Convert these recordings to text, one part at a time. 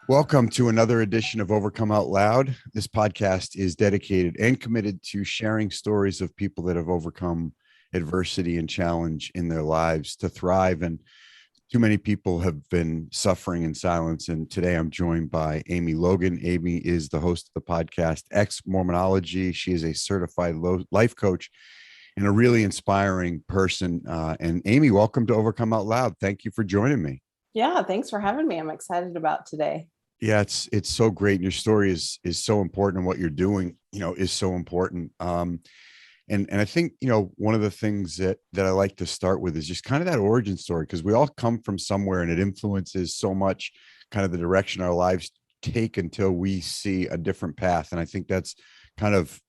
Welcome to another edition of Overcome Out Loud. This podcast is dedicated and committed to sharing stories of people that have overcome adversity and challenge in their lives to thrive. And too many people have been suffering in silence. And today I'm joined by Amy Logan. Amy is the host of the podcast Exmormonology. She is a certified life coach and a really inspiring person. And Amy, welcome to Overcome Out Loud. Thank you for joining me. Yeah, thanks for having me. I'm excited about today. Yeah, it's so great. And your story is so important, and what you're doing, is so important. And I think, one of the things that I like to start with is just kind of that origin story, because we all come from somewhere and it influences so much kind of the direction our lives take until we see a different path. And I think that's kind of,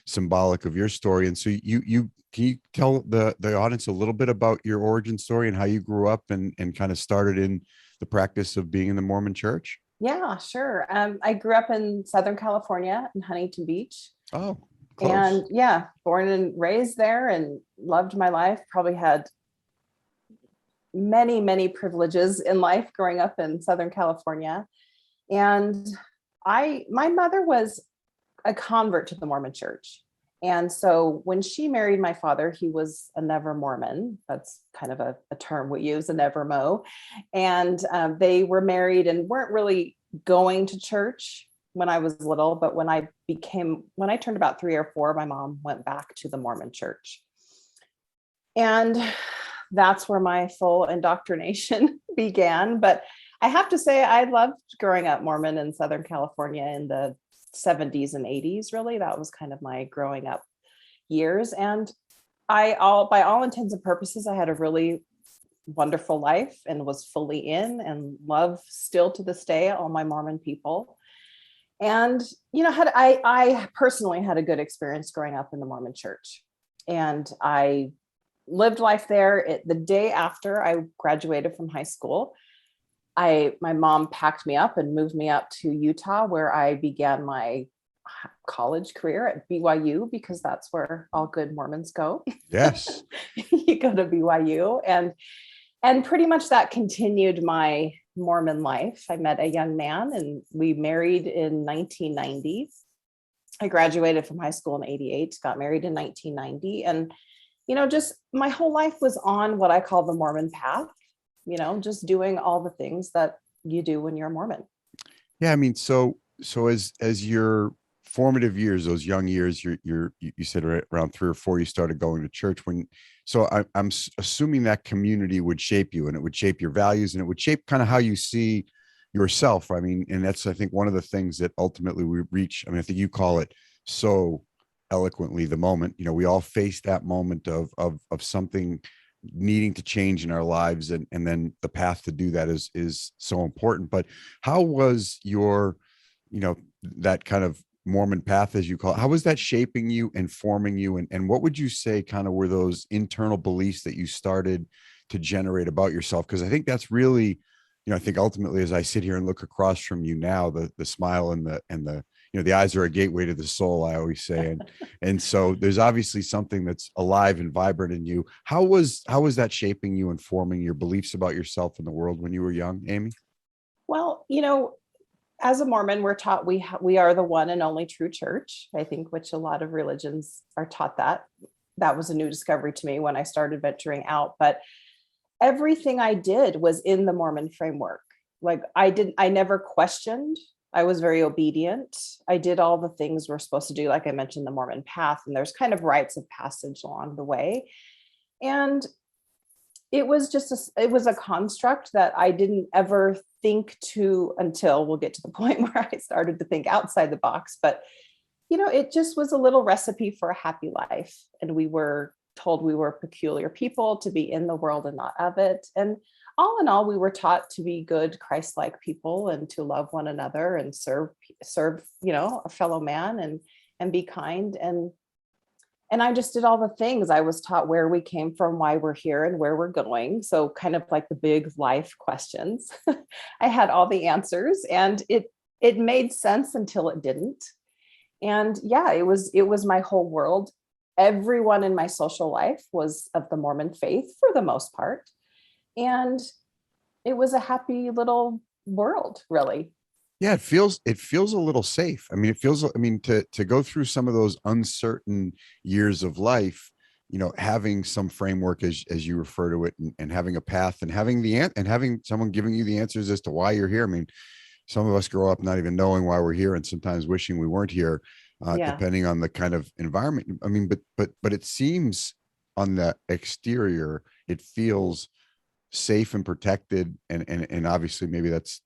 symbolic of your story. And so you can you tell the audience a little bit about your origin story and how you grew up and kind of started in the practice of being in the Mormon church? Yeah, sure. I grew up in Southern California in Huntington Beach. Oh, And close. yeah, born and raised there and loved my life. Probably had many, many privileges in life growing up in Southern California. And my mother was a convert to the Mormon church. And so when she married my father, he was a never Mormon. That's kind of a term we use, a never Mo. And they were married and weren't really going to church when I was little. But when I turned about 3 or 4, my mom went back to the Mormon church. And that's where my full indoctrination began. But I have to say, I loved growing up Mormon in Southern California in the 70s and 80s. Really, that was kind of my growing up years. And by all intents and purposes, I had a really wonderful life and was fully in and love still to this day all my Mormon people. And I personally had a good experience growing up in the Mormon church. And I lived life there. The day after I graduated from high school, my mom packed me up and moved me up to Utah, where I began my college career at BYU, because that's where all good Mormons go. Yes. You go to BYU, and pretty much that continued my Mormon life. I met a young man and we married in 1990. I graduated from high school in 88, got married in 1990. And, just my whole life was on what I call the Mormon path, just doing all the things that you do when you're a Mormon. Yeah, I mean, so as your formative years, those young years, you said around 3 or 4, you started going to church. I'm assuming that community would shape you, and it would shape your values, and it would shape kind of how you see yourself. I mean, and that's, I think, one of the things that ultimately we reach. I mean, I think you call it so eloquently the moment. We all face that moment of something needing to change in our lives, and then the path to do that is so important. But how was your, that kind of Mormon path, as you call it, how was that shaping you and forming you, and what would you say kind of were those internal beliefs that you started to generate about yourself? Because I think that's really, I think ultimately, as I sit here and look across from you now, the smile and the the eyes are a gateway to the soul, I always say. And so there's obviously something that's alive and vibrant in you. How was that shaping you and forming your beliefs about yourself and the world when you were young, Amy? Well, as a Mormon, we're taught we are the one and only true church, I think, which a lot of religions are taught that. That was a new discovery to me when I started venturing out. But everything I did was in the Mormon framework. Like I never questioned. I was very obedient. I did all the things we're supposed to do. Like I mentioned, the Mormon path, and there's kind of rites of passage along the way. And it was it was a construct that I didn't ever think to, until we'll get to the point where I started to think outside the box. But, it just was a little recipe for a happy life. And we were told we were peculiar people, to be in the world and not of it. And all in all, we were taught to be good, Christ-like people and to love one another and serve, a fellow man and be kind. And I just did all the things. I was taught where we came from, why we're here, and where we're going. So kind of like the big life questions. I had all the answers, and it made sense until it didn't. And yeah, it was my whole world. Everyone in my social life was of the Mormon faith for the most part. And it was a happy little world, really. Yeah, it feels a little safe. I mean, to go through some of those uncertain years of life, having some framework as you refer to it, and having a path, and having someone giving you the answers as to why you're here. I mean, some of us grow up not even knowing why we're here, and sometimes wishing we weren't here, Yeah. depending on the kind of environment. I mean, but it seems on the exterior, it feels safe and protected, and obviously maybe that's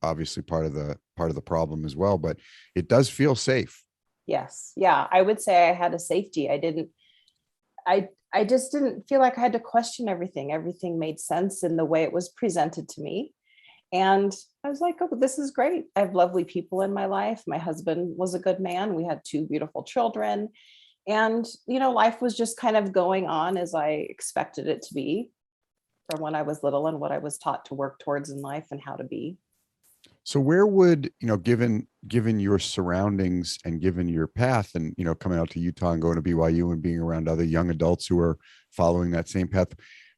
obviously part of the problem as well, but it does feel safe. Yes. Yeah. I would say I had a safety. I just didn't feel like I had to question everything. Everything made sense in the way it was presented to me. And I was like, oh, this is great. I have lovely people in my life. My husband was a good man. We had two beautiful children. And, life was just kind of going on as I expected it to be from when I was little and what I was taught to work towards in life and how to be. So where would, given your surroundings and given your path, and coming out to Utah and going to BYU and being around other young adults who are following that same path,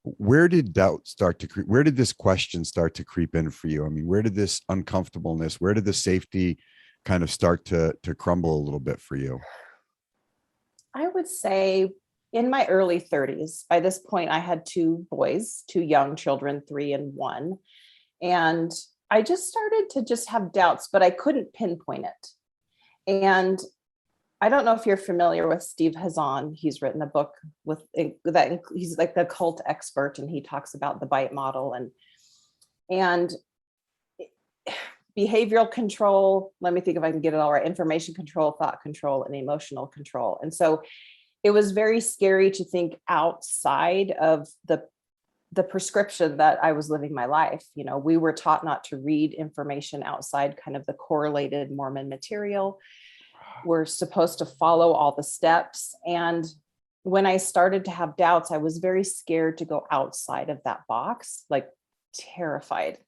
where did doubt start to creep? Where did this question start to creep in for you? I mean, where did this uncomfortableness, where did the safety kind of start to crumble a little bit for you? I would say in my early 30s. By this point, I had two boys, two young children, 3 and 1. And I just started to just have doubts, but I couldn't pinpoint it. And I don't know if you're familiar with Steve Hazan. He's written a book with that. He's like the cult expert, and he talks about the bite model and behavioral control. Let me think if I can get it all right. Information control, thought control, and emotional control. And so it was very scary to think outside of the prescription that I was living my life. We were taught not to read information outside kind of the correlated Mormon material. We're supposed to follow all the steps. And when I started to have doubts, I was very scared to go outside of that box, like terrified.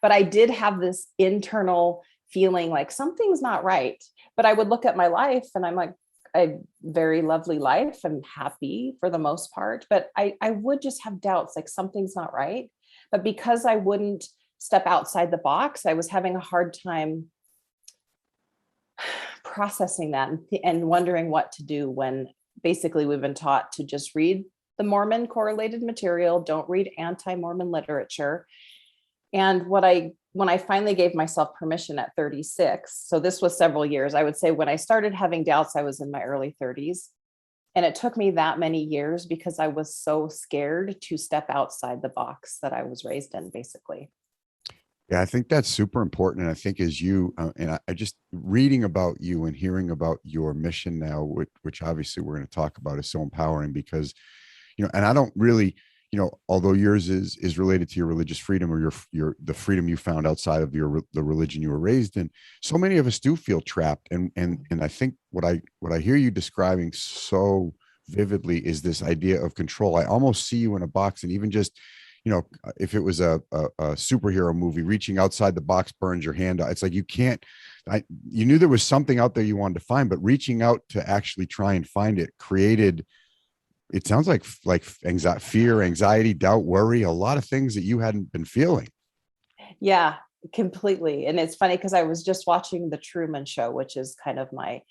But I did have this internal feeling like something's not right. But I would look at my life and I'm like, a very lovely life. I'm happy for the most part, but I would just have doubts, like something's not right. But because I wouldn't step outside the box, I was having a hard time processing that and wondering what to do when basically we've been taught to just read the Mormon correlated material, don't read anti-Mormon literature. And when I finally gave myself permission at 36, so this was several years, I would say when I started having doubts, I was in my early 30s. And it took me that many years because I was so scared to step outside the box that I was raised in, basically. Yeah, I think that's super important. And I think as you, I just reading about you and hearing about your mission now, which obviously we're going to talk about, is so empowering because, and I don't really, although yours is related to your religious freedom, or the freedom you found outside of the religion you were raised in. So many of us do feel trapped. And I think what I hear you describing so vividly is this idea of control. I almost see you in a box, and even just, if it was a superhero movie, reaching outside the box burns your hand out. It's like you can't. You knew there was something out there you wanted to find, but reaching out to actually try and find it created. It sounds like anxiety, fear, anxiety, doubt, worry, a lot of things that you hadn't been feeling. Yeah, completely. And it's funny because I was just watching The Truman Show, which is kind of my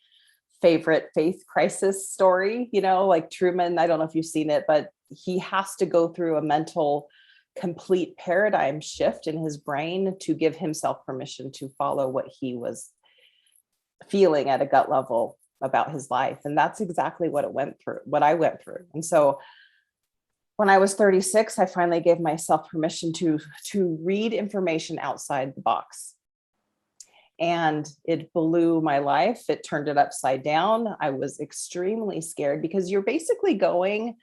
favorite faith crisis story. Like Truman, I don't know if you've seen it, but he has to go through a mental complete paradigm shift in his brain to give himself permission to follow what he was feeling at a gut level about his life. And that's exactly what I went through. And so when I was 36, I finally gave myself permission to read information outside the box. And it blew my life. It turned it upside down. I was extremely scared because you're basically going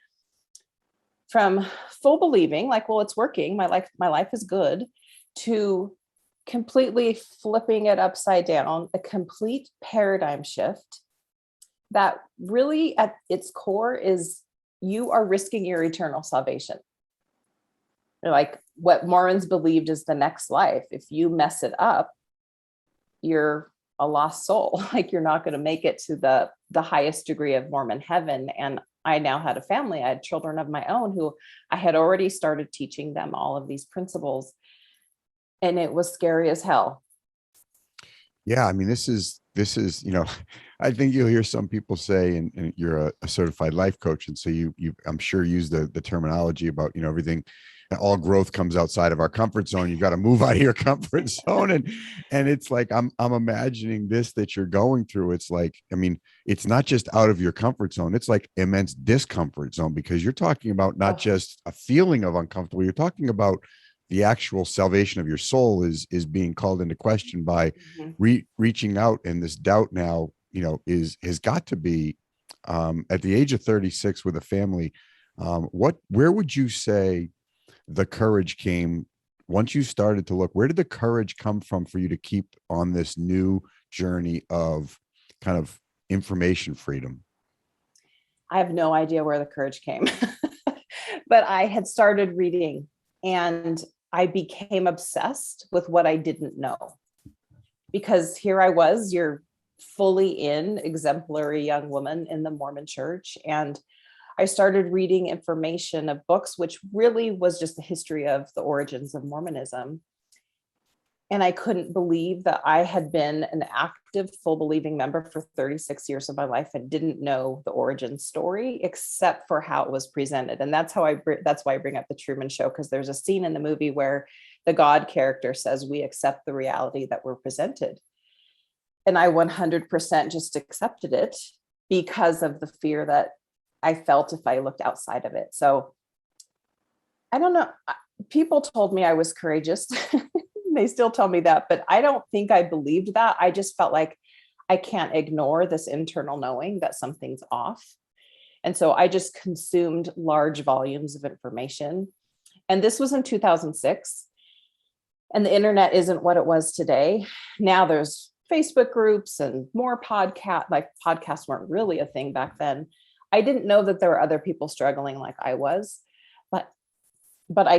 from full believing, like, well, it's working, my life is good, to completely flipping it upside down, a complete paradigm shift that really at its core is you are risking your eternal salvation. Like what Mormons believed is the next life. If you mess it up, you're a lost soul. Like you're not going to make it to the highest degree of Mormon heaven. And I now had a family. I had children of my own who I had already started teaching them all of these principles. And it was scary as hell. Yeah, I mean, this is, I think you'll hear some people say, and you're a certified life coach, and so you I'm sure use the terminology about everything. All growth comes outside of our comfort zone. You got to move out of your comfort zone, and it's like I'm imagining this that you're going through. It's like, I mean, it's not just out of your comfort zone. It's like immense discomfort zone, because you're talking about not Oh, just a feeling of uncomfortable. You're talking about the actual salvation of your soul is being called into question by mhm. reaching out, and this doubt now is has got to be at the age of 36 with a family. Where would you say the courage came once you started to look? Where did the courage come from for you to keep on this new journey of kind of information freedom? I have no idea where the courage came, but I had started reading and I became obsessed with what I didn't know, because here I was, you're fully in exemplary young woman in the Mormon church. And I started reading information of books, which really was just the history of the origins of Mormonism. And I couldn't believe that I had been an active, full believing member for 36 years of my life and didn't know the origin story except for how it was presented. And that's that's why I bring up the Truman Show, because there's a scene in the movie where the God character says, "We accept the reality that we're presented." And I 100% just accepted it because of the fear that I felt if I looked outside of it. So I don't know. People told me I was courageous. They still tell me that, but I don't think I believed that. I just felt like I can't ignore this internal knowing that something's off. And so I just consumed large volumes of information. And this was in 2006. And the internet isn't what it was today. Now there's Facebook groups and more podcasts weren't really a thing back then. I didn't know that there were other people struggling like I was, but I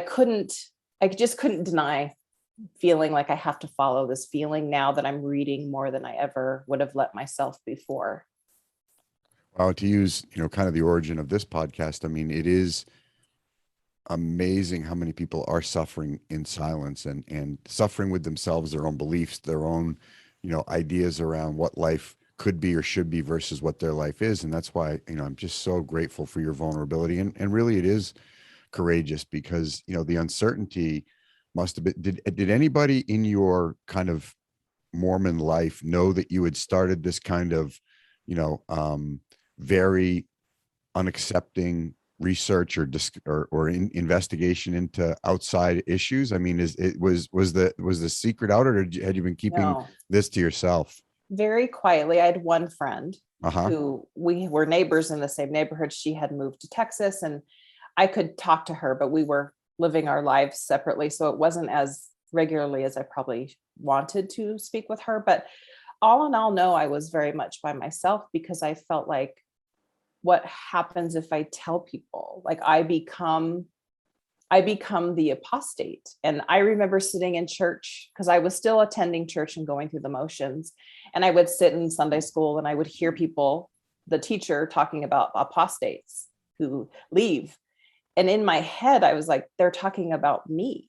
just couldn't deny feeling like I have to follow this feeling now that I'm reading more than I ever would have let myself before. Well, to use kind of the origin of this podcast, I mean, it is amazing how many people are suffering in silence, and suffering with themselves, their own beliefs, their own ideas around what life could be or should be versus what their life is. And that's why I'm just so grateful for your vulnerability, and really it is courageous, because the uncertainty must have been. Did anybody in your kind of Mormon life know that you had started this kind of very unaccepting research or investigation into outside issues? I mean, was the secret out, or had you been keeping No, this to yourself? very quietly. I had one friend Uh-huh. who we were neighbors in the same neighborhood. She had moved to Texas and I could talk to her, but we were living our lives separately. So it wasn't as regularly as I probably wanted to speak with her. But all in all, no, I was very much by myself because I felt like, what happens if I tell people? Like I become the apostate. And I remember sitting in church because I was still attending church and going through the motions. And I would sit in Sunday school and I would hear people, the teacher talking about apostates who leave. And in my head, I was like, they're talking about me.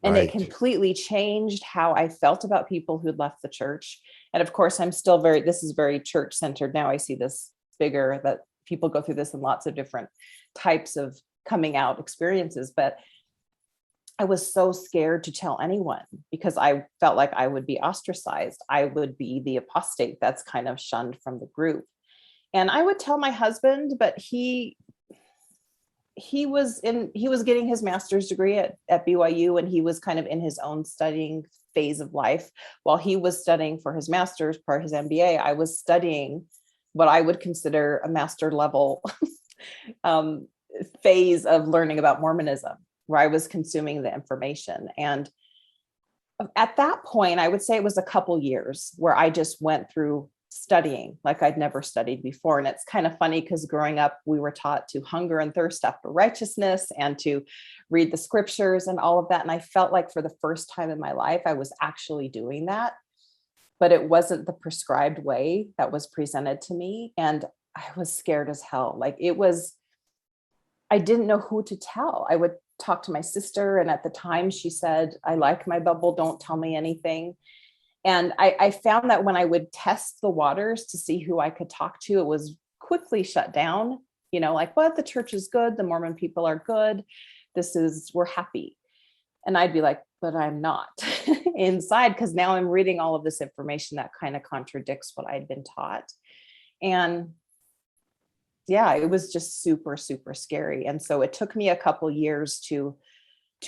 And it Right. completely changed how I felt about people who'd left the church. And of course, this is very church centered. Now I see this bigger, that people go through this in lots of different types of coming out experiences. But I was so scared to tell anyone because I felt like I would be ostracized. I would be the apostate that's kind of shunned from the group. And I would tell my husband, but he was getting his master's degree at BYU, and he was kind of in his own studying phase of life. While he was studying for his master's, part his MBA, I was studying what I would consider a master level um, phase of learning about Mormonism, where I was consuming the information. And at that point, I would say it was a couple years where I just went through studying like I'd never studied before. And it's kind of funny because growing up, we were taught to hunger and thirst after righteousness and to read the scriptures and all of that. And I felt like for the first time in my life, I was actually doing that, but it wasn't the prescribed way that was presented to me. And I was scared as hell. I didn't know who to tell. I would talked to my sister, and at the time she said, I like my bubble, don't tell me anything. And I found that when I would test the waters to see who I could talk to, it was quickly shut down. Like, what? The church is good. The Mormon people are good. We're happy. And I'd be like, but I'm not inside, because now I'm reading all of this information that kind of contradicts what I'd been taught. And yeah, it was just super, super scary. And so it took me a couple years to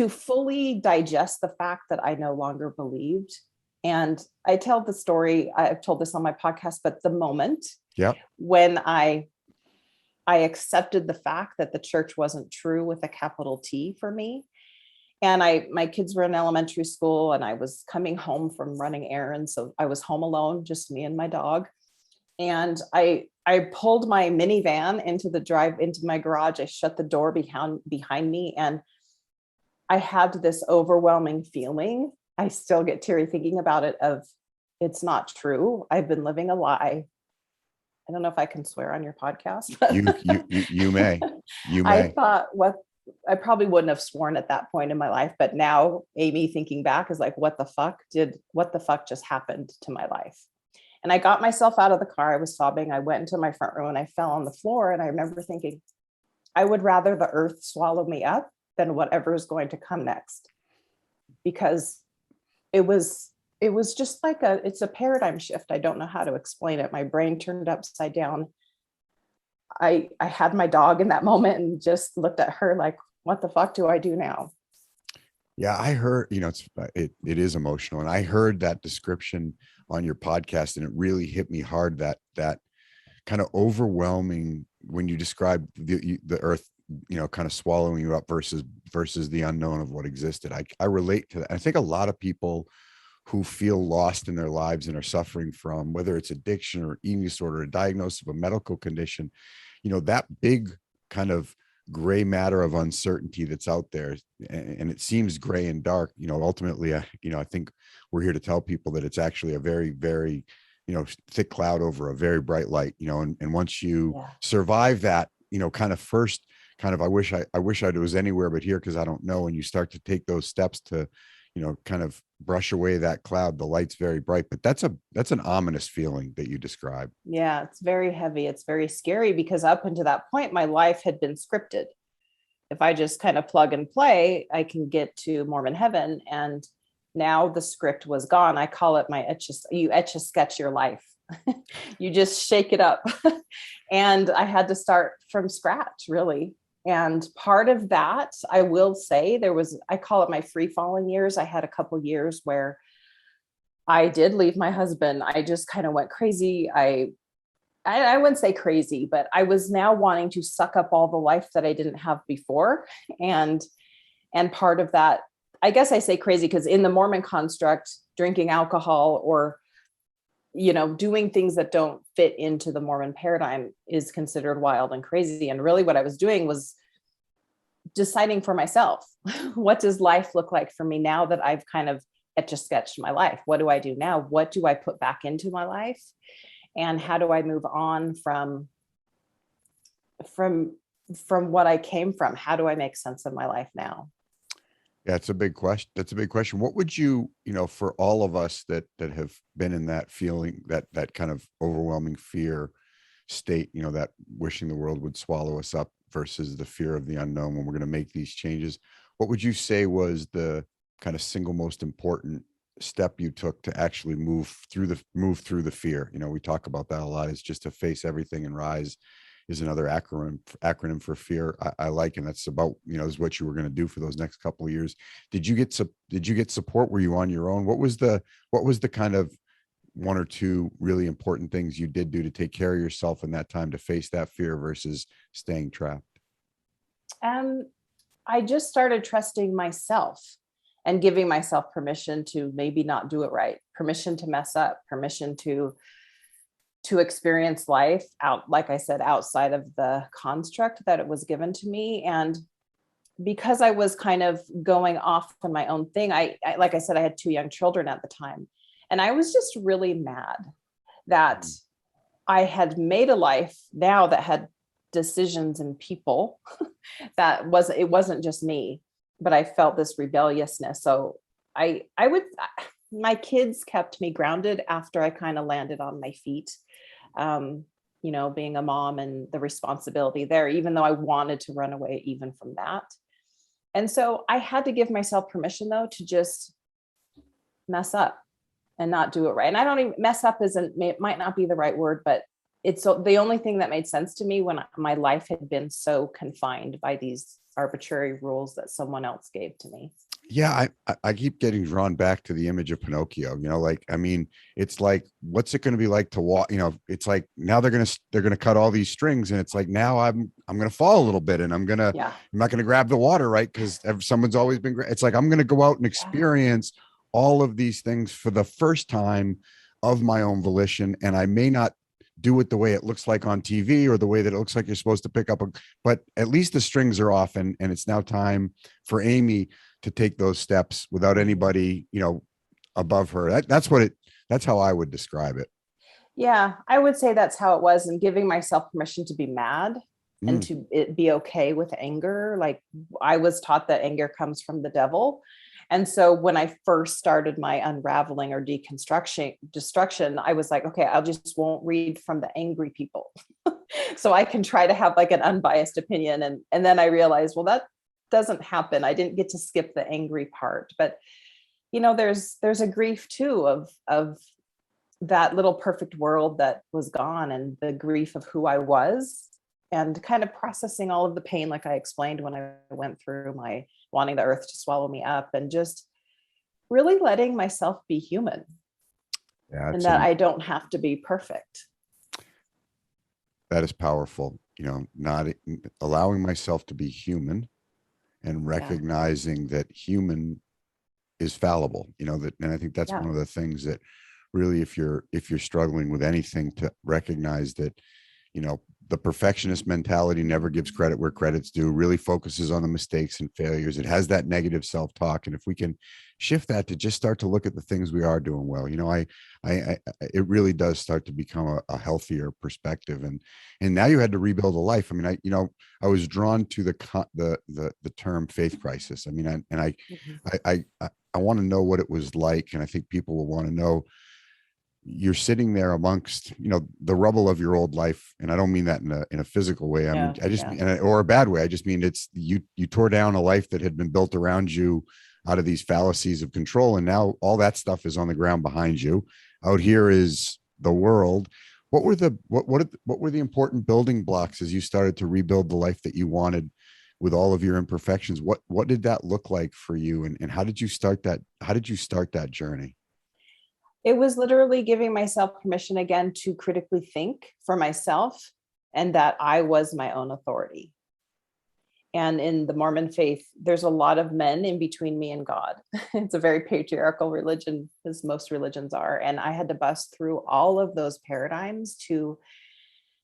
fully digest the fact that I no longer believed. And I tell the story, I've told this on my podcast, but the moment when I accepted the fact that the church wasn't true with a capital T for me. And my kids were in elementary school, and I was coming home from running errands. So I was home alone, just me and my dog. And I pulled my minivan into my garage. I shut the door behind me, and I had this overwhelming feeling. I still get teary thinking about it, of it's not true. I've been living a lie. I don't know if I can swear on your podcast. But you may. I thought, I probably wouldn't have sworn at that point in my life, but now Amy, thinking back, is like, what the fuck just happened to my life? And I got myself out of the car. I was sobbing. I went into my front room and I fell on the floor. And I remember thinking, I would rather the earth swallow me up than whatever is going to come next. Because it was just like it's a paradigm shift. I don't know how to explain it. My brain turned upside down. I had my dog in that moment and just looked at her like, what the fuck do I do now? Yeah, I heard, it is emotional. And I heard that description on your podcast, and it really hit me hard, that kind of overwhelming, when you describe the earth, kind of swallowing you up versus the unknown of what existed. I relate to that. I think a lot of people who feel lost in their lives and are suffering from, whether it's addiction or eating disorder, a diagnosis of a medical condition, that big kind of gray matter of uncertainty that's out there, and it seems gray and dark, ultimately, I think we're here to tell people that it's actually a very, very, thick cloud over a very bright light, and once you survive that, kind of first, kind of, I wish I was anywhere but here, because I don't know, and you start to take those steps to, kind of brush away that cloud, the light's very bright. But that's an ominous feeling that you describe. Yeah, it's very heavy. It's very scary, because up until that point, my life had been scripted. If I just kind of plug and play, I can get to Mormon heaven. And now the script was gone. I call it you etch a sketch your life. You just shake it up. And I had to start from scratch, really. And part of that, I will say, I call it my free falling years. I had a couple years where I did leave my husband. I just kind of went crazy. I wouldn't say crazy, but I was now wanting to suck up all the life that I didn't have before. And part of that, I guess I say crazy because in the Mormon construct, drinking alcohol or, doing things that don't fit into the Mormon paradigm is considered wild and crazy. And really what I was doing was deciding for myself, what does life look like for me now that I've kind of etch-a-sketched my life? What do I do now? What do I put back into my life? And how do I move on from what I came from? How do I make sense of my life now? Yeah, it's a big question. That's a big question. What would you, for all of us that have been in that feeling, that kind of overwhelming fear state, that wishing the world would swallow us up versus the fear of the unknown when we're going to make these changes, what would you say was the kind of single most important step you took to actually move through the fear? We talk about that a lot, is just to face everything, and RISE is another acronym for fear. I like, and that's about, is what you were going to do for those next couple of years. Did you get support? Were you on your own? What was the kind of one or two really important things you did do to take care of yourself in that time to face that fear versus staying trapped? I just started trusting myself and giving myself permission to maybe not do it right, permission to mess up, permission to experience life out, like I said, outside of the construct that it was given to me. And because I was kind of going off on my own thing, I like I said, I had 2 young children at the time. And I was just really mad that I had made a life now that had decisions and people it wasn't just me. but I felt this rebelliousness. So my kids kept me grounded after I kind of landed on my feet. Being a mom and the responsibility there, even though I wanted to run away even from that. And so I had to give myself permission, though, to just mess up and not do it right. And I don't even mess up it might not be the right word, but it's the only thing that made sense to me when my life had been so confined by these arbitrary rules that someone else gave to me. Yeah, I keep getting drawn back to the image of Pinocchio. Like, I mean, it's like, what's it going to be like to walk? It's like now they're gonna cut all these strings, and it's like now I'm gonna fall a little bit, and I'm not gonna grab the water, right? Because someone's always been. It's like I'm gonna go out and experience all of these things for the first time of my own volition, and I may not do it the way it looks like on TV or the way that it looks like you're supposed to pick up but at least the strings are off, and it's now time for Amy to take those steps without anybody, above her. That's how I would describe it. Yeah, I would say that's how it was, and giving myself permission to be mad and to be okay with anger. Like, I was taught that anger comes from the devil. And so when I first started my unraveling or destruction, I was like, okay, won't read from the angry people. So I can try to have like an unbiased opinion. And then I realized, well, that doesn't happen. I didn't get to skip the angry part. But there's a grief too of that little perfect world that was gone, and the grief of who I was, and kind of processing all of the pain, like I explained when I went through my wanting the earth to swallow me up, and just really letting myself be human. And that I don't have to be perfect. That is powerful. Not allowing myself to be human, and recognizing that human is fallible, and I think that's one of the things that really, if you're struggling with anything, to recognize that, the perfectionist mentality never gives credit where credit's due, really focuses on the mistakes and failures. It has that negative self-talk. And if we can shift that to just start to look at the things we are doing well, it really does start to become a healthier perspective. And now you had to rebuild a life. I mean, I was drawn to the term faith crisis. I mean, I want to know what it was like. And I think people will want to know, you're sitting there amongst, the rubble of your old life. And I don't mean that in a physical way. I mean, or a bad way. I just mean, it's you tore down a life that had been built around you out of these fallacies of control. And now all that stuff is on the ground behind you. Out here is the world. What were the important building blocks as you started to rebuild the life that you wanted with all of your imperfections? What did that look like for you? And how did you start that? How did you start that journey? It was literally giving myself permission again to critically think for myself, and that I was my own authority. And in the Mormon faith, there's a lot of men in between me and God. It's a very patriarchal religion, as most religions are. And I had to bust through all of those paradigms to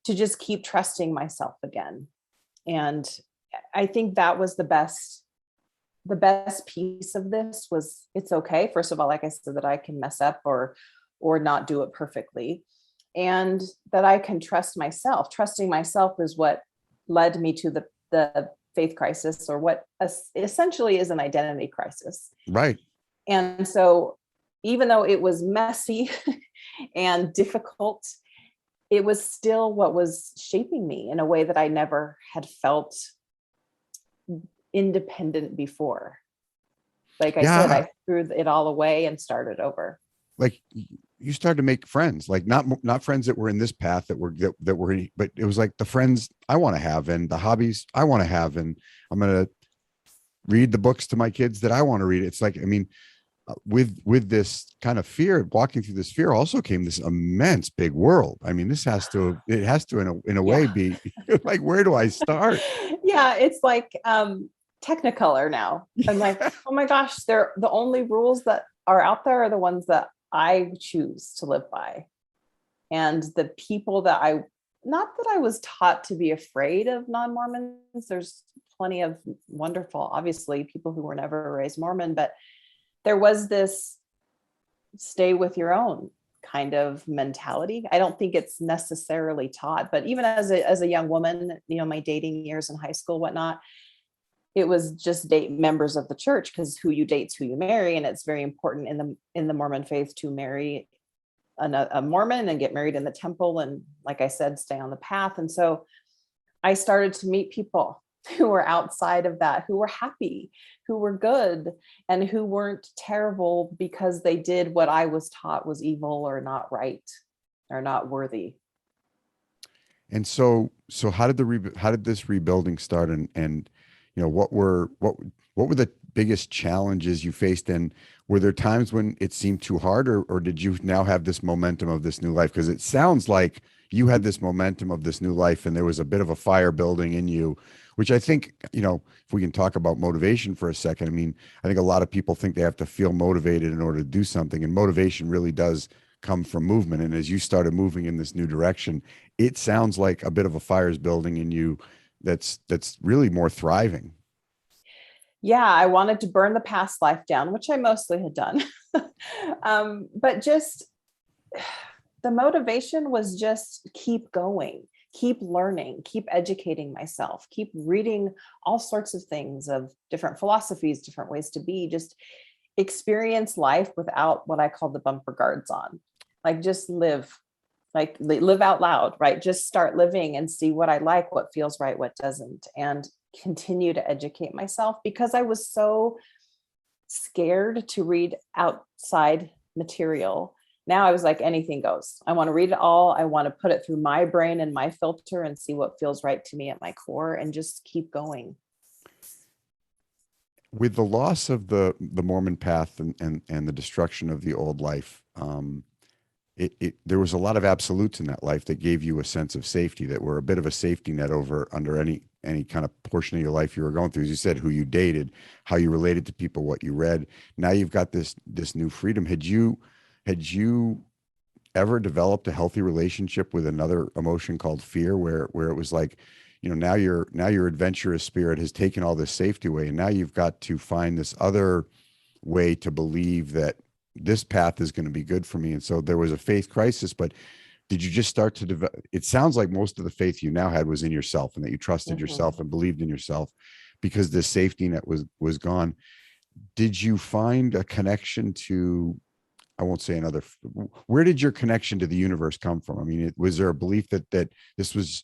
just keep trusting myself again. And I think that was the best piece of this was, it's okay. First of all, like I said, that I can mess up or not do it perfectly, and that I can trust myself. Trusting myself is what led me to the faith crisis, or what essentially is an identity crisis. Right. And so even though it was messy and difficult, it was still what was shaping me in a way that I never had felt independent before. Like I said, I threw it all away and started over. Like, you started to make friends, like not friends that were in this path that were, but it was like the friends I want to have, and the hobbies I want to have, and I'm going to read the books to my kids that I want to read. It's like, I mean, with this kind of fear, walking through this fear, also came this immense big world. I mean, it has to in a way be like, where do I start? Yeah, it's like Technicolor now. I'm like, oh my gosh, they're the only rules that are out there are the ones that I choose to live by. And the people that not that I was taught to be afraid of non-Mormons. There's plenty of wonderful, obviously, people who were never raised Mormon, but there was this stay with your own kind of mentality. I don't think it's necessarily taught, but even as a young woman, my dating years in high school, whatnot, it was just date members of the church, because who you date's who you marry. And it's very important in the Mormon faith to marry a Mormon and get married in the temple. And like I said, stay on the path. And so I started to meet people who were outside of that, who were happy, who were good, and who weren't terrible because they did what I was taught was evil or not right or not worthy. And so how did how did this rebuilding start? And what were the biggest challenges you faced? And were there times when it seemed too hard, or did you now have this momentum of this new life? Because it sounds like you had this momentum of this new life, and there was a bit of a fire building in you, which I think, if we can talk about motivation for a second. I mean, I think a lot of people think they have to feel motivated in order to do something, and motivation really does come from movement. And as you started moving in this new direction, it sounds like a bit of a fire is building in you that's really more thriving. Yeah, I wanted to burn the past life down, which I mostly had done. But just the motivation was just keep going, keep learning, keep educating myself, keep reading all sorts of things of different philosophies, different ways to be, just experience life without what I call the bumper guards on. Like just live, like live out loud, right? Just start living and see what I like, what feels right, what doesn't, and continue to educate myself, because I was so scared to read outside material. Now I was like, anything goes. I want to read it all. I want to put it through my brain and my filter and see what feels right to me at my core, and just keep going. With the loss of the Mormon path and the destruction of the old life, there was a lot of absolutes in that life that gave you a sense of safety, that were a bit of a safety net under any kind of portion of your life you were going through. As you said, who you dated, how you related to people, what you read. Now you've got this new freedom. Had you ever developed a healthy relationship with another emotion called fear, where it was like, now your adventurous spirit has taken all this safety away, and now you've got to find this other way to believe that this path is going to be good for me. And so there was a faith crisis. But did you just start to develop? It sounds like most of the faith you now had was in yourself, and that you trusted yourself and believed in yourself, because this safety net was gone. Did you find a connection to, I won't say another, where did your connection to the universe come from? I mean, was there a belief that this was,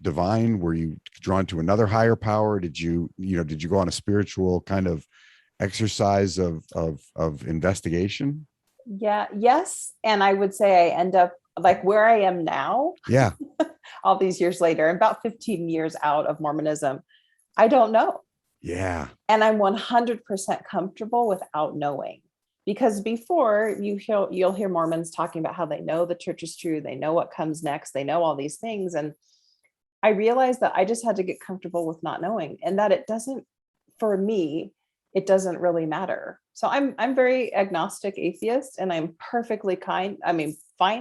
divine? Were you drawn to another higher power? Did you go on a spiritual kind of exercise of investigation? Yeah, yes. And I would say I end up like where I am now, Yeah. all these years later, about 15 years out of Mormonism. I don't know. Yeah. And I'm 100% comfortable without knowing. Because before you'll hear Mormons talking about how they know the church is true, they know what comes next, they know all these things. And I realized that I just had to get comfortable with not knowing, and that it doesn't, for me, it doesn't really matter. So I'm very agnostic atheist, and I'm perfectly fine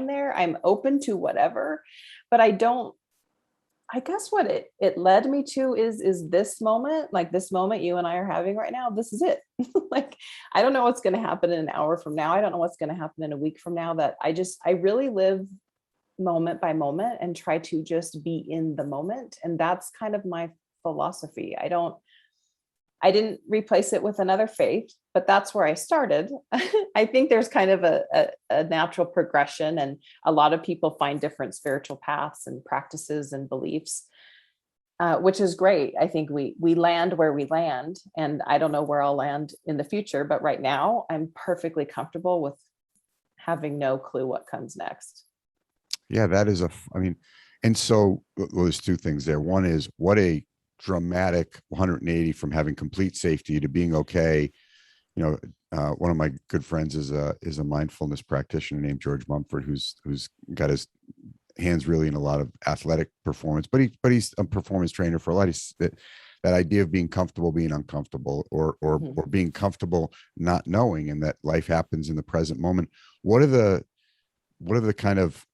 there. I'm open to whatever, but I guess what it led me to is this moment, like this moment you and I are having right now. This is it. Like, I don't know what's going to happen in an hour from now. I don't know what's going to happen in a week from now. That I really live moment by moment and try to just be in the moment. And that's kind of my philosophy. I didn't replace it with another faith, but that's where I started. I think there's kind of a natural progression, and a lot of people find different spiritual paths and practices and beliefs, which is great. I think we land where we land, and I don't know where I'll land in the future, but right now I'm perfectly comfortable with having no clue what comes next. Yeah, that is I mean, and so, well, there's two things there. One is, what a dramatic 180 from having complete safety to being okay. One of my good friends is a mindfulness practitioner named George Mumford, who's got his hands really in a lot of athletic performance, but he's a performance trainer for a lot. He's that idea of being comfortable being uncomfortable, or being comfortable not knowing, and that life happens in the present moment. What are the kind of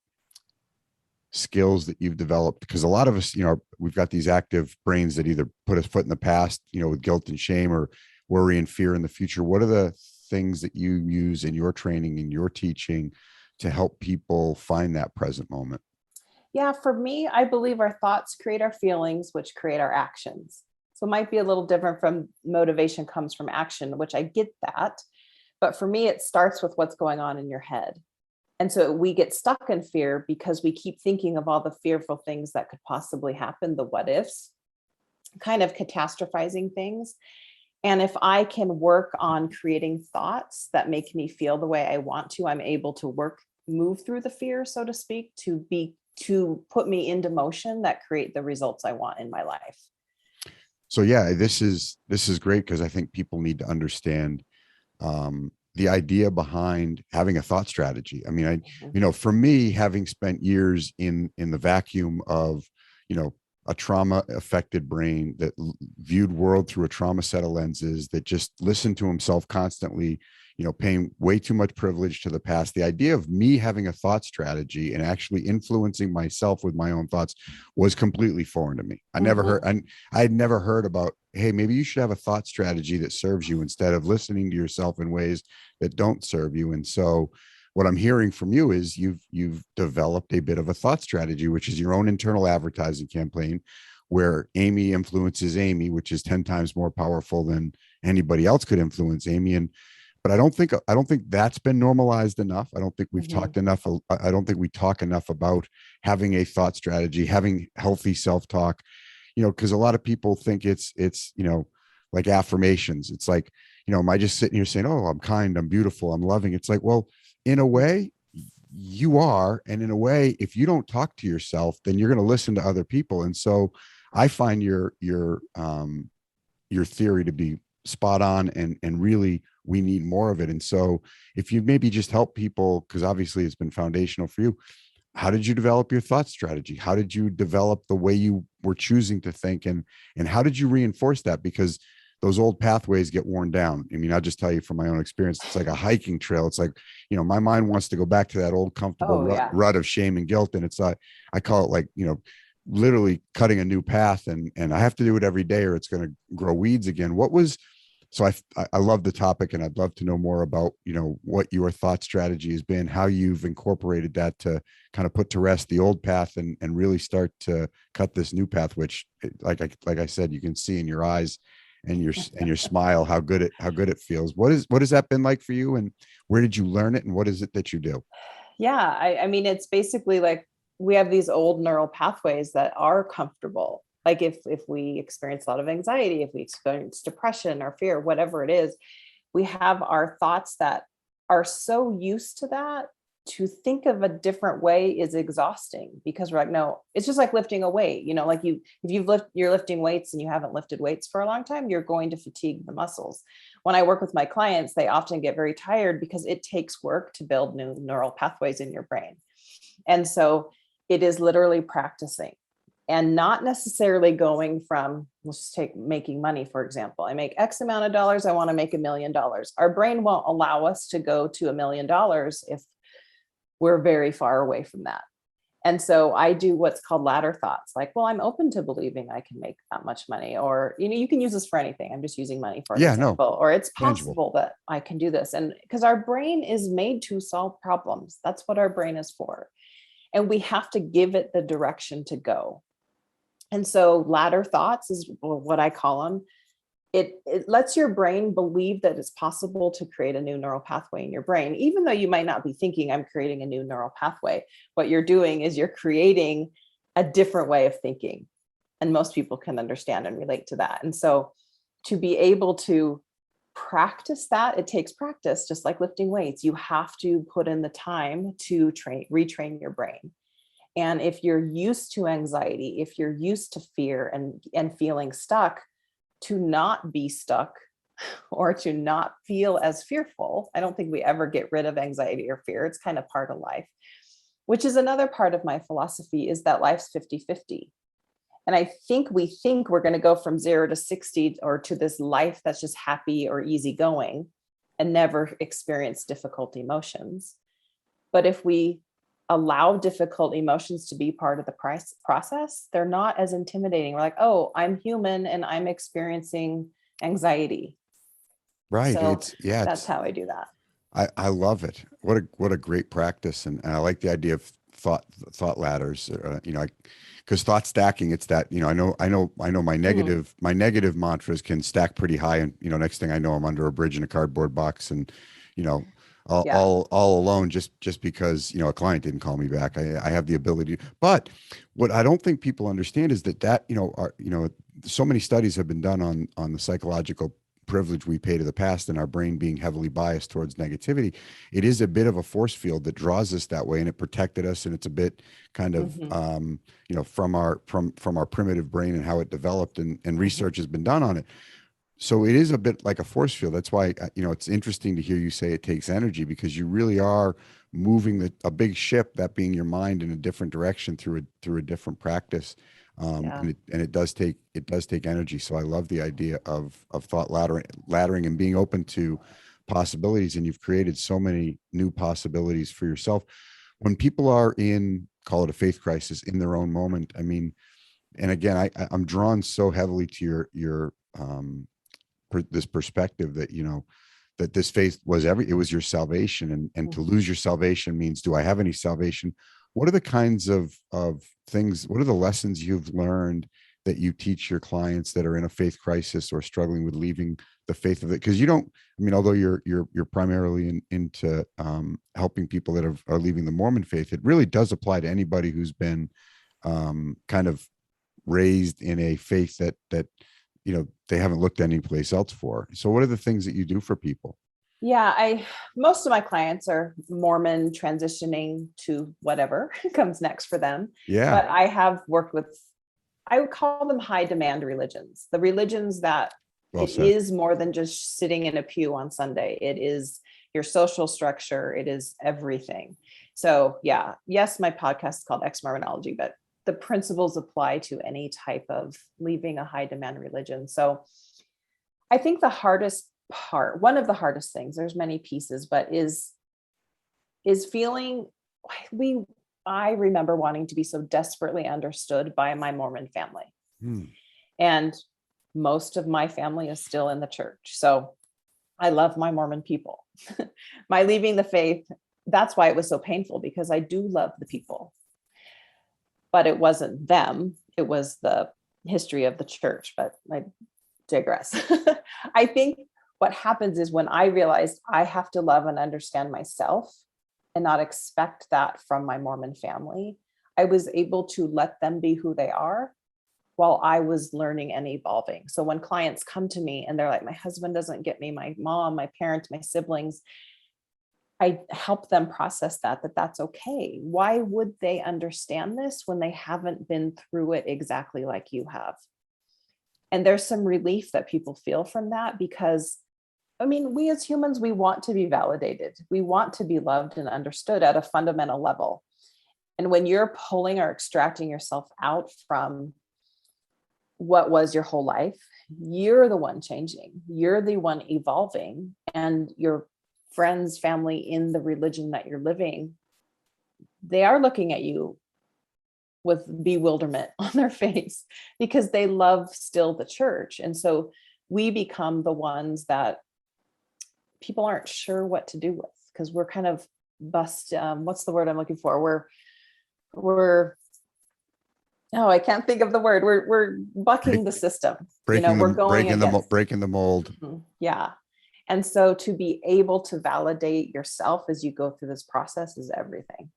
skills that you've developed? Because a lot of us, we've got these active brains that either put a foot in the past, with guilt and shame, or worry and fear in the future. What are the things that you use in your training and your teaching to help people find that present moment? Yeah, for me, I believe our thoughts create our feelings, which create our actions. So it might be a little different from motivation comes from action, which I get that. But for me, it starts with what's going on in your head. And so we get stuck in fear because we keep thinking of all the fearful things that could possibly happen, the what ifs, kind of catastrophizing things. And if I can work on creating thoughts that make me feel the way I want to, I'm able to move through the fear, so to speak, to put me into motion that create the results I want in my life. So yeah, this is great, because I think people need to understand the idea behind having a thought strategy. I mean, for me, having spent years in the vacuum of, a trauma affected brain that viewed world through a trauma set of lenses, that just listened to himself constantly, paying way too much privilege to the past. The idea of me having a thought strategy and actually influencing myself with my own thoughts was completely foreign to me. I had never heard about, hey, maybe you should have a thought strategy that serves you instead of listening to yourself in ways that don't serve you. And so what I'm hearing from you is you've developed a bit of a thought strategy, which is your own internal advertising campaign, where Amy influences Amy, which is 10 times more powerful than anybody else could influence Amy. But I don't think that's been normalized enough. I don't think we've talked enough. I don't think we talk enough about having a thought strategy, having healthy self-talk, because a lot of people think it's, like affirmations. It's like, am I just sitting here saying, oh, I'm kind, I'm beautiful, I'm loving? It's like, well, in a way you are. And in a way, if you don't talk to yourself, then you're going to listen to other people. And so I find your theory to be spot on, and really we need more of it. And so if you maybe just help people, because obviously it's been foundational for you, how did you develop your thought strategy? How did you develop the way you were choosing to think, and how did you reinforce that? Because those old pathways get worn down. I mean, I'll just tell you from my own experience, it's like a hiking trail. It's like, my mind wants to go back to that old comfortable rut of shame and guilt. And it's I call it like, literally cutting a new path, and I have to do it every day or it's going to grow weeds again. So I love the topic, and I'd love to know more about, what your thought strategy has been, how you've incorporated that to kind of put to rest the old path and really start to cut this new path, which like I said, you can see in your eyes and your smile how good it feels. What has that been like for you, and where did you learn it, and what is it that you do? Yeah, I mean, it's basically like we have these old neural pathways that are comfortable. Like if we experience a lot of anxiety, if we experience depression or fear, whatever it is, we have our thoughts that are so used to that. To think of a different way is exhausting, because we're like, no, it's just like lifting a weight. Like if you're lifting weights and you haven't lifted weights for a long time, you're going to fatigue the muscles. When I work with my clients, they often get very tired because it takes work to build new neural pathways in your brain. And so it is literally practicing, and not necessarily going from, let's just take making money, for example. I make X amount of dollars, I want to make $1 million. Our brain won't allow us to go to $1 million if we're very far away from that. And so I do what's called ladder thoughts, like, well, I'm open to believing I can make that much money, or, you can use this for anything. I'm just using money for an example, or it's possible that I can do this. And because our brain is made to solve problems, that's what our brain is for. And we have to give it the direction to go. And so ladder thoughts is what I call them. It lets your brain believe that it's possible to create a new neural pathway in your brain, even though you might not be thinking I'm creating a new neural pathway. What you're doing is you're creating a different way of thinking. And most people can understand and relate to that. And so to be able to practice that, it takes practice, just like lifting weights. You have to put in the time to retrain your brain. And if you're used to anxiety, if you're used to fear and feeling stuck, to not be stuck or to not feel as fearful. I don't think we ever get rid of anxiety or fear. It's kind of part of life, which is another part of my philosophy, is that life's 50-50. And I think we think we're going to go from 0 to 60 or to this life that's just happy or easygoing and never experience difficult emotions. But if we allow difficult emotions to be part of the process, they're not as intimidating. We're like, oh, I'm human and I'm experiencing anxiety. Right. So that's how I do that. I love it. What a great practice. And I like the idea of thought ladders, because thought stacking, it's that, I know my negative mantras can stack pretty high, and next thing I know, I'm under a bridge in a cardboard box, and you know Yeah. all alone, just because a client didn't call me back. I have the ability, but what I don't think people understand is that so many studies have been done on the psychological privilege we pay to the past, and our brain being heavily biased towards negativity. It is a bit of a force field that draws us that way, and it protected us, and it's a bit kind of Hmm. from our primitive brain and how it developed, and Hmm. research has been done on it. So it is a bit like a force field. That's why it's interesting to hear you say it takes energy, because you really are moving a big ship, that being your mind, in a different direction through a different practice. Yeah. And it does take energy. So I love the idea of thought laddering and being open to possibilities. And you've created so many new possibilities for yourself. When people are in, call it a faith crisis, in their own moment, I mean, and again, I'm drawn so heavily to this perspective that that this faith was it was your salvation, and to Hmm. lose your salvation means, do I have any salvation? What are the kinds of things, what are the lessons you've learned that you teach your clients that are in a faith crisis or struggling with leaving the faith of it? Because you don't, I mean, although you're primarily into helping people that are leaving the Mormon faith, it really does apply to anybody who's been kind of raised in a faith that they haven't looked anyplace else for. So what are the things that you do for people? Yeah, most of my clients are Mormon transitioning to whatever comes next for them. Yeah. But I have worked with, I would call them high demand religions, the religions that Well it said. is more than just sitting in a pew on Sunday. It is your social structure, it is everything. So, yeah, yes, my podcast is called Exmormonology, but the principles apply to any type of leaving a high demand religion. So, I think the hardest part, one of the hardest things, there's many pieces, but is feeling we I remember wanting to be so desperately understood by my Mormon family. Hmm. And most of my family is still in the church. So I love my Mormon people. My leaving the faith, that's why it was so painful, because I do love the people, but it wasn't them. It was the history of the church. But I digress. I think what happens is when I realized I have to love and understand myself and not expect that from my Mormon family, I was able to let them be who they are while I was learning and evolving. So when clients come to me and they're like, my husband doesn't get me, my mom, my parents, my siblings, I help them process that that's okay. Why would they understand this when they haven't been through it exactly like you have? And there's some relief that people feel from that, because I mean, we as humans, we want to be validated. We want to be loved and understood at a fundamental level. And when you're pulling or extracting yourself out from what was your whole life, you're the one changing, you're the one evolving, and your friends, family in the religion that you're living, they are looking at you with bewilderment on their face because they love still the church. And so we become the ones that people aren't sure what to do with, because we're kind of what's the word I'm looking for? We're oh, I can't think of the word. We're bucking Break, the system. breaking We're the going against. breaking the mold. Mhm. Yeah. And so to be able to validate yourself as you go through this process is everything.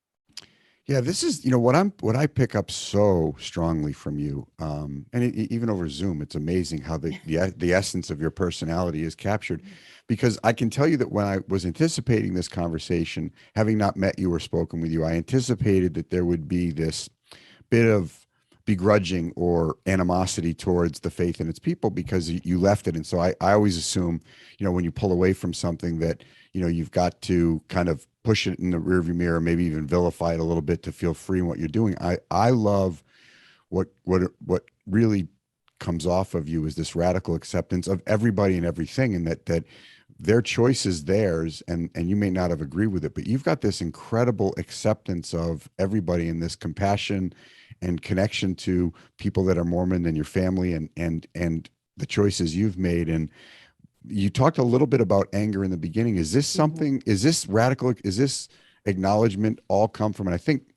Yeah, this is, what I pick up so strongly from you, and even over Zoom, it's amazing how the essence of your personality is captured. Because I can tell you that when I was anticipating this conversation, having not met you or spoken with you, I anticipated that there would be this bit of begrudging or animosity towards the faith and its people, because you left it. And so I always assume, when you pull away from something, that, you've got to kind of push it in the rearview mirror, maybe even vilify it a little bit to feel free in what you're doing. I love what really comes off of you is this radical acceptance of everybody and everything, and that their choice is theirs, and you may not have agreed with it, but you've got this incredible acceptance of everybody, and this compassion and connection to people that are Mormon and your family, and the choices you've made. And you talked a little bit about anger in the beginning. Is this Mhm. something, is this radical, is this acknowledgement all come from, and I think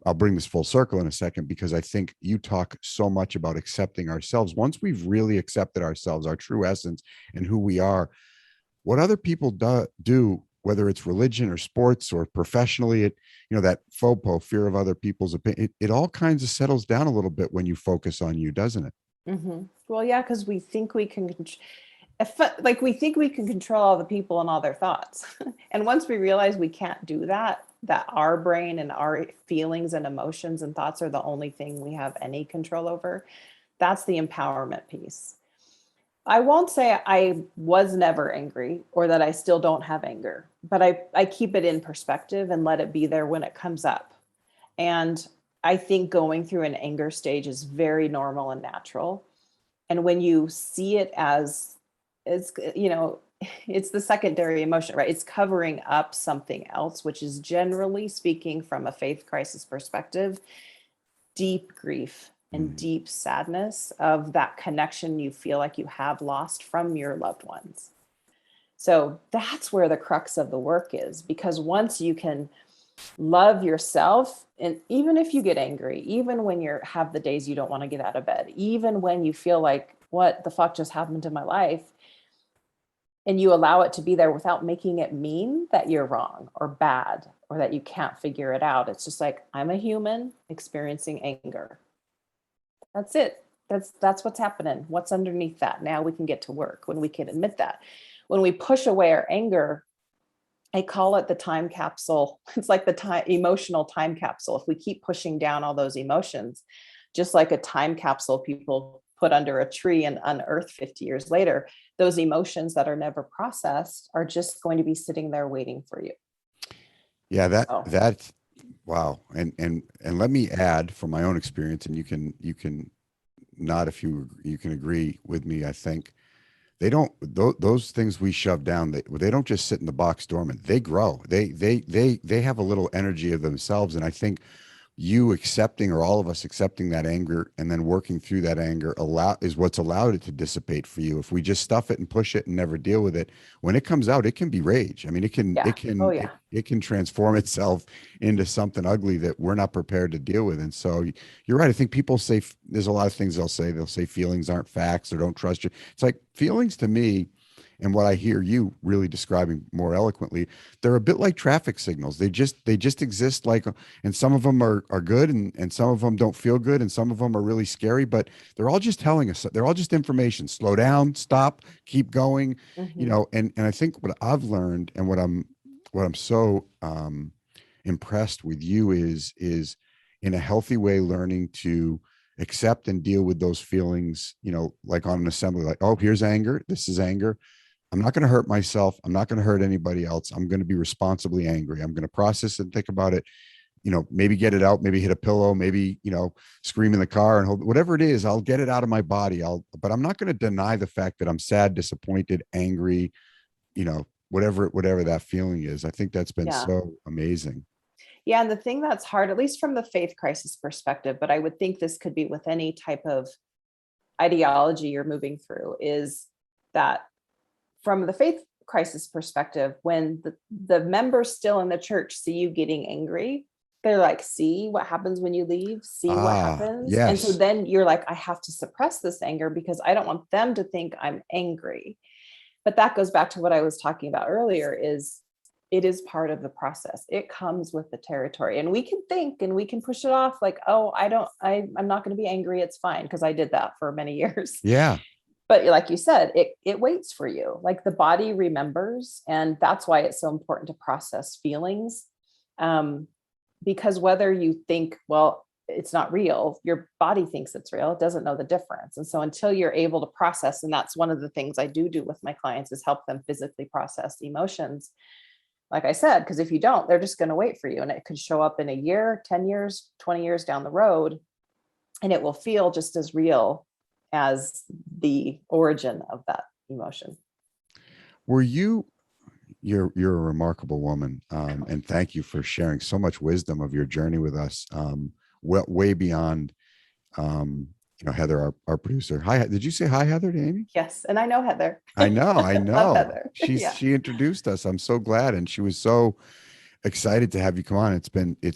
I'll bring this full circle in a second, because I think you talk so much about accepting ourselves. Once we've really accepted ourselves, our true essence and who we are, what other people do, whether it's religion or sports or professionally, that FOPO, fear of other people's opinion, it all kinds of settles down a little bit when you focus on you, doesn't it? Well, yeah, because we think we can, like we think we can control all the people and all their thoughts. And once we realize we can't do that, that our brain and our feelings and emotions and thoughts are the only thing we have any control over, that's the empowerment piece. I won't say I was never angry or that I still don't have anger, but I keep it in perspective and let it be there when it comes up. And I think going through an anger stage is very normal and natural. And when you see it as, it's, it's the secondary emotion, right? It's covering up something else, which is, generally speaking, from a faith crisis perspective, deep grief and Mm. deep sadness of that connection you feel like you have lost from your loved ones. So that's where the crux of the work is, because once you can love yourself, and even if you get angry, even when you have the days you don't want to get out of bed, even when you feel like, what the fuck just happened to my life, and you allow it to be there without making it mean that you're wrong or bad or that you can't figure it out. It's just like, I'm a human experiencing anger. That's it. That's what's happening. What's underneath that? Now we can get to work when we can admit that. When we push away our anger, I call it the time capsule. It's like the emotional time capsule. If we keep pushing down all those emotions, just like a time capsule people put under a tree and unearth 50 years later, those emotions that are never processed are just going to be sitting there waiting for you. Yeah, So, that wow. And let me add from my own experience, and you can not, if you can agree with me, I think they don't, those things we shove down, they don't just sit in the box dormant. They grow. They have a little energy of themselves. And I think you accepting, or all of us accepting that anger and then working through that anger is what's allowed it to dissipate for you. If we just stuff it and push it and never deal with it, when it comes out, it can be rage. I mean, yeah. Oh, yeah. it can transform itself into something ugly that we're not prepared to deal with. And so you're right. I think people say, there's a lot of things they'll say feelings aren't facts, or don't trust you. It's like, feelings to me, and what I hear you really describing more eloquently, they're a bit like traffic signals. They just exist, like, and some of them are good, and some of them don't feel good, and some of them are really scary, but they're all just telling us, they're all just information. Slow down, stop, keep going, Mm-hmm. and I think what I've learned, and what I'm so impressed with you is in a healthy way, learning to accept and deal with those feelings, like on an assembly, like, oh, here's anger, this is anger. I'm not going to hurt myself. I'm not going to hurt anybody else. I'm going to be responsibly angry. I'm going to process and think about it, maybe get it out, maybe hit a pillow, maybe, scream in the car and hold, whatever it is, I'll get it out of my body. But I'm not going to deny the fact that I'm sad, disappointed, angry, whatever that feeling is. I think that's been Yeah. so amazing. Yeah. And the thing that's hard, at least from the faith crisis perspective, but I would think this could be with any type of ideology you're moving through, is that from the faith crisis perspective, when the members still in the church see you getting angry, they're like, see what happens when you leave, see what Ah, happens. And so yes. then you're like, I have to suppress this anger because I don't want them to think I'm angry. But that goes back to what I was talking about earlier, is it is part of the process. It comes with the territory. And we can think and we can push it off like, oh, I'm not going to be angry. It's fine. Because I did that for many years. Yeah. But like you said, it waits for you. Like the body remembers. And that's why it's so important to process feelings. Because whether you think, well, it's not real, your body thinks it's real, it doesn't know the difference. And so until you're able to process, and that's one of the things I do with my clients, is help them physically process emotions. Like I said, because if you don't, they're just going to wait for you. And it could show up in a year, 10 years, 20 years down the road, and it will feel just as real as the origin of that emotion. Were you, you're a remarkable woman, and thank you for sharing so much wisdom of your journey with us, way beyond, Heather, our producer. Hi, did you say hi, Heather, to Amy? Yes. And I know Heather. I know, I Love know. Heather. She Yeah. introduced us. I'm so glad, and she was so excited to have you come on. It's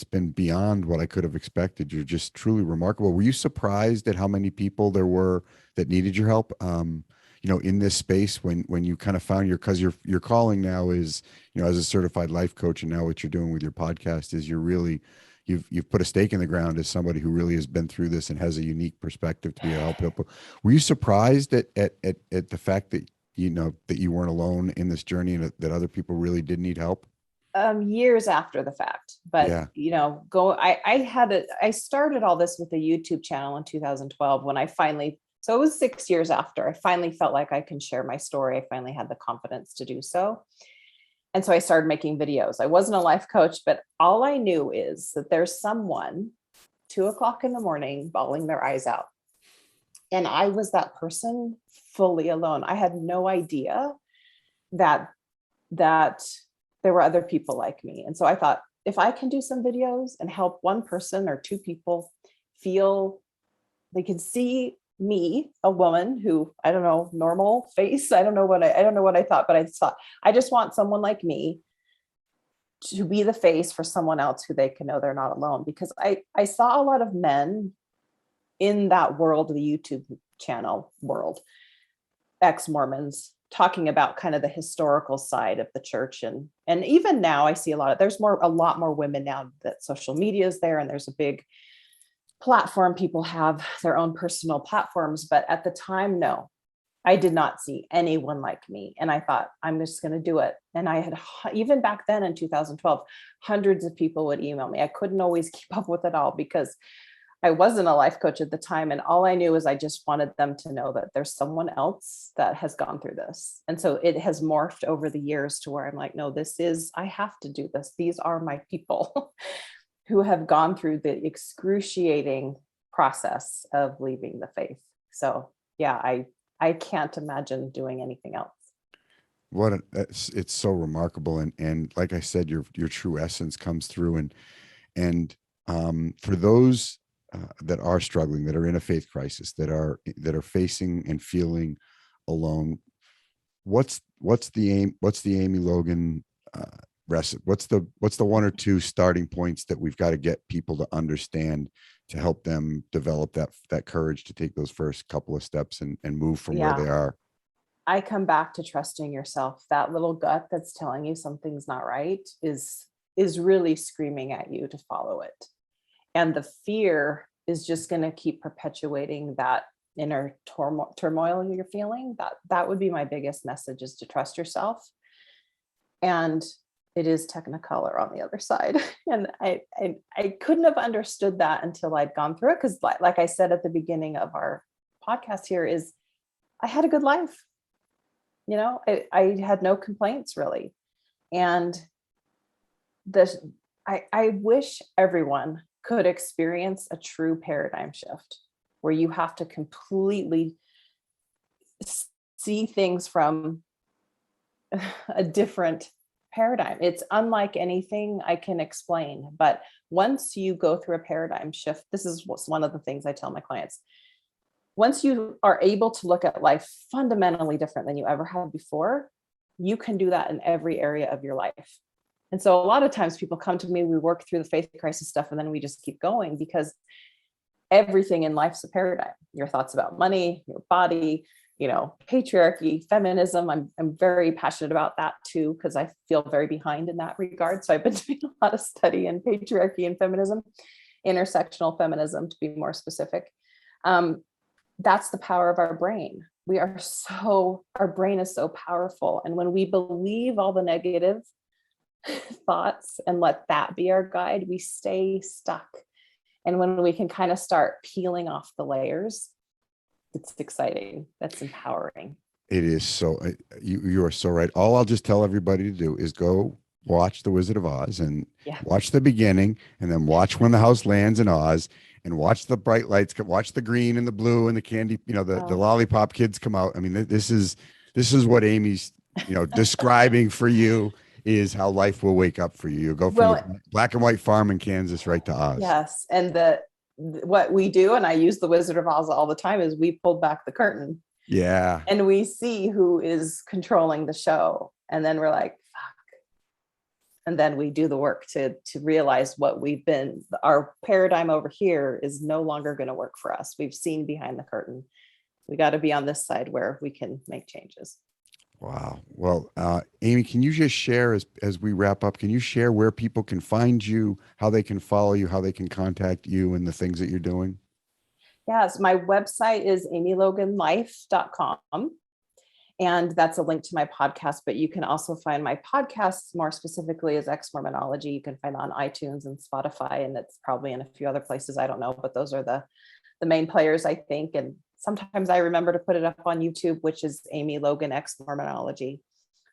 been beyond what I could have expected. You're just truly remarkable. Were you surprised at how many people there were that needed your help? In this space when you kind of found because your calling now is, as a certified life coach, and now what you're doing with your podcast is you've put a stake in the ground as somebody who really has been through this and has a unique perspective to be able to help people. Were you surprised at the fact that that you weren't alone in this journey and that other people really did need help? Years after the fact, but Yeah. I started all this with a YouTube channel in 2012 when I finally, so it was 6 years after I finally felt like I can share my story. I finally had the confidence to do so. And so I started making videos. I wasn't a life coach, but all I knew is that there's someone 2 o'clock in the morning bawling their eyes out. And I was that person fully alone. I had no idea that there were other people like me. And so I thought, if I can do some videos and help one person or two people feel they can see me, a woman who, I don't know, normal face. I don't know what I thought, but I thought, I just want someone like me to be the face for someone else who they can know they're not alone. Because I saw a lot of men in that world, the YouTube channel world, ex-Mormons, talking about kind of the historical side of the church. And even now I see a lot more women now that social media is there and there's a big platform. People have their own personal platforms. But at the time, no, I did not see anyone like me. And I thought, I'm just going to do it. And I had, even back then in 2012, hundreds of people would email me. I couldn't always keep up with it all because I wasn't a life coach at the time. And all I knew is I just wanted them to know that there's someone else that has gone through this. And so it has morphed over the years to where I'm like, no, I have to do this. These are my people who have gone through the excruciating process of leaving the faith. So yeah, I can't imagine doing anything else. It's so remarkable. And like I said, your true essence comes through. And for those that are struggling, that are in a faith crisis, that are facing and feeling alone, what's the Amy Logan recipe? What's the one or two starting points that we've got to get people to understand to help them develop that courage to take those first couple of steps and move from where they are? I come back to trusting yourself. That little gut that's telling you something's not right is really screaming at you to follow it. And the fear is just going to keep perpetuating that inner turmoil you're feeling. That would be my biggest message, is to trust yourself. And it is Technicolor on the other side. And I couldn't have understood that until I'd gone through it. Because like I said at the beginning of our podcast here, is I had a good life. I had no complaints really. And I wish everyone could experience a true paradigm shift where you have to completely see things from a different paradigm. It's unlike anything I can explain. But once you go through a paradigm shift, this is one of the things I tell my clients. Once you are able to look at life fundamentally different than you ever had before, you can do that in every area of your life. And so a lot of times people come to me, we work through the faith crisis stuff, and then we just keep going, because everything in life's a paradigm. Your thoughts about money, your body, patriarchy, feminism. I'm very passionate about that too, because I feel very behind in that regard. So I've been doing a lot of study in patriarchy and feminism, intersectional feminism to be more specific. That's the power of our brain. Our brain is so powerful. And when we believe all the negative thoughts and let that be our guide, we stay stuck. And when we can kind of start peeling off the layers, it's exciting. That's empowering. It is. So you are so right. All I'll just tell everybody to do is go watch The Wizard of Oz and watch the beginning, and then watch When the House Lands in Oz, and watch the bright lights, watch the green and the blue and the candy, the lollipop kids come out. I mean, this is what Amy's, describing for you, is how life will wake up for you. You go from the black and white farm in Kansas right to Oz. Yes. And what we do, and I use The Wizard of Oz all the time, is we pulled back the curtain. Yeah. And we see who is controlling the show. And then we're like, fuck, And then we do the work to realize what we've been, our paradigm over here is no longer going to work for us. We've seen behind the curtain. We got to be on this side where we can make changes. Wow. Well, Amy, can you just share as we wrap up, can you share where people can find you, how they can follow you, how they can contact you and the things that you're doing? Yes, my website is amyloganlife.com. And that's a link to my podcast, but you can also find my podcasts more specifically as Exmormonology. You can find on iTunes and Spotify, and it's probably in a few other places. I don't know, but those are the main players, I think. And sometimes I remember to put it up on YouTube, which is Amy Logan Exmormonology.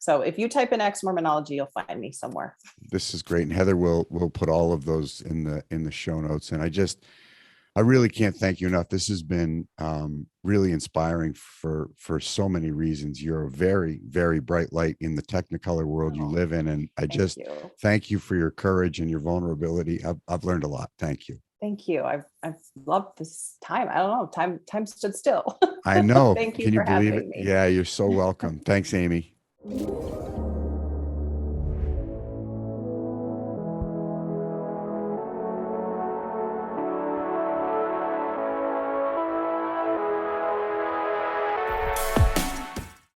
So if you type in Exmormonology, you'll find me somewhere. This is great. And Heather will put all of those in the show notes. And I really can't thank you enough. This has been really inspiring for so many reasons. You're a very, very bright light in the Technicolor world you live in. And I just thank you for your courage and your vulnerability. I've learned a lot. Thank you. Thank you. I've loved this time. I don't know. Time stood still. I know. Thank you Can you for believe it? having me. Yeah, you're so welcome. Thanks, Amy.